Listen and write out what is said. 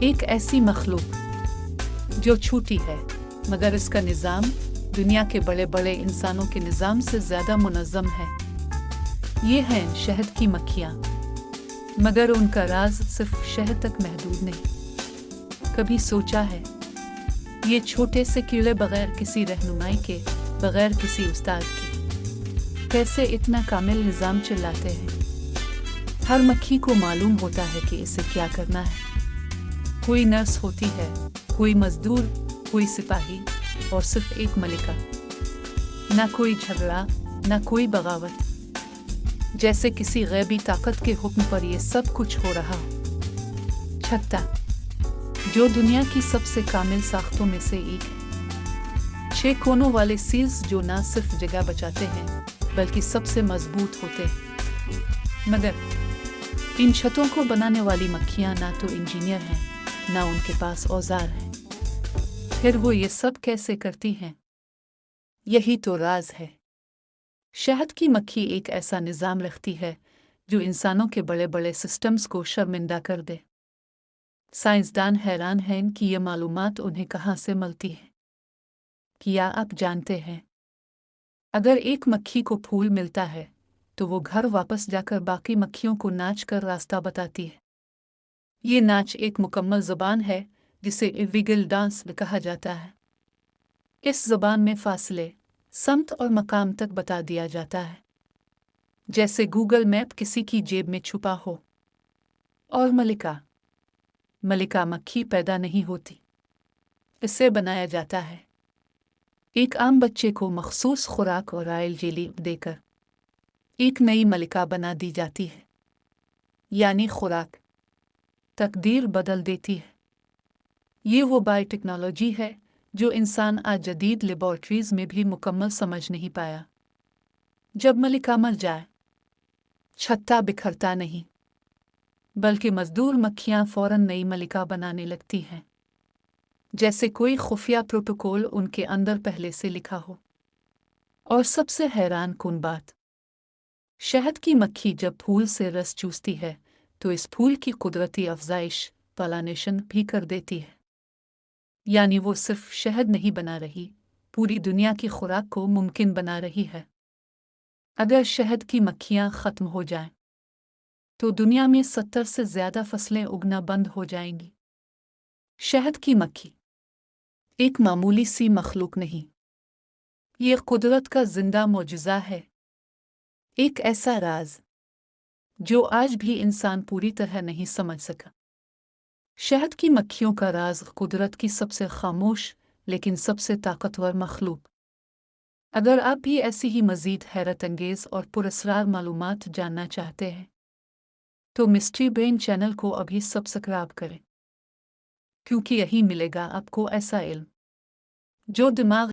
एक ऐसी मखलूक जो छोटी है मगर इसका निज़ाम दुनिया के बड़े बड़े इंसानों के निज़ाम से ज़्यादा मुनज़्ज़म है। ये हैं शहद की मक्खियाँ, मगर उनका राज सिर्फ शहद तक महदूद नहीं। कभी सोचा है ये छोटे से कीड़े बगैर किसी रहनुमाई के, बगैर किसी उस्ताद के कैसे इतना कामिल निज़ाम चलाते हैं? हर मक्खी को मालूम होता है कि इसे क्या करना है। कोई नर्स होती है, कोई मजदूर, कोई सिपाही और सिर्फ एक मलिका। ना कोई झगड़ा, ना कोई बगावत, जैसे किसी गैबी ताकत के हुक्म पर यह सब कुछ हो रहा हो। छत्ता, जो दुनिया की सबसे कामिल साख्तों में से एक है। 6 कोनों वाले सील्स जो ना सिर्फ जगह बचाते हैं बल्कि सबसे मजबूत होते हैं। मगर इन छतों को बनाने वाली मक्खियाँ ना तो इंजीनियर हैं, ना उनके पास औजार हैं। फिर वो ये सब कैसे करती हैं? यही तो राज है। शहद की मक्खी एक ऐसा निज़ाम रखती है जो इंसानों के बड़े बड़े सिस्टम्स को शर्मिंदा कर दे। साइंसदान हैरान हैं कि ये मालूमात उन्हें कहाँ से मिलती है। क्या आप जानते हैं, अगर एक मक्खी को फूल मिलता है तो वो घर वापस जाकर बाकी मक्खियों को नाच कर रास्ता बताती है। ये नाच एक मुकम्मल ज़बान है जिसे इविगल डांस कहा जाता है। इस ज़बान में फासले, समत और मकाम तक बता दिया जाता है, जैसे गूगल मैप किसी की जेब में छुपा हो। और मलिका मक्खी पैदा नहीं होती, इसे बनाया जाता है। एक आम बच्चे को मखसूस खुराक और आयल जेली देकर एक नई मलिका बना दी जाती है, यानी खुराक तकदीर बदल देती है। ये वो बायोटेक्नोलॉजी है जो इंसान आज जदीद लेबॉर्ट्रीज में भी मुकम्मल समझ नहीं पाया। जब मलिका मर जाए, छत्ता बिखरता नहीं, बल्कि मजदूर मक्खियाँ फौरन नई मलिका बनाने लगती हैं, जैसे कोई खुफिया प्रोटोकॉल उनके अंदर पहले से लिखा हो। और सबसे हैरान कुन बात, शहद की मक्खी जब फूल से रस चूसती है तो इस फूल की कुदरती अफजाइश पॉलिनेशन भी कर देती है। यानी वो सिर्फ शहद नहीं बना रही, पूरी दुनिया की खुराक को मुमकिन बना रही है। अगर शहद की मक्खियाँ ख़त्म हो जाएं, तो दुनिया में 70 से ज़्यादा फसलें उगना बंद हो जाएंगी। शहद की मक्खी एक मामूली सी मखलूक नहीं, ये कुदरत का जिंदा मौजज़ा है। एक ऐसा राज जो आज भी इंसान पूरी तरह नहीं समझ सका। शहद की मक्खियों का राज कुदरत की सबसे खामोश लेकिन सबसे ताकतवर मखलूक। अगर आप भी ऐसी ही मज़ीद हैरत अंगेज़ और पुरअसरार मालूमात जानना चाहते हैं तो मिस्ट्री ब्रेन चैनल को अभी सब्सक्राइब करें, क्योंकि यही मिलेगा आपको ऐसा इल्म जो दिमाग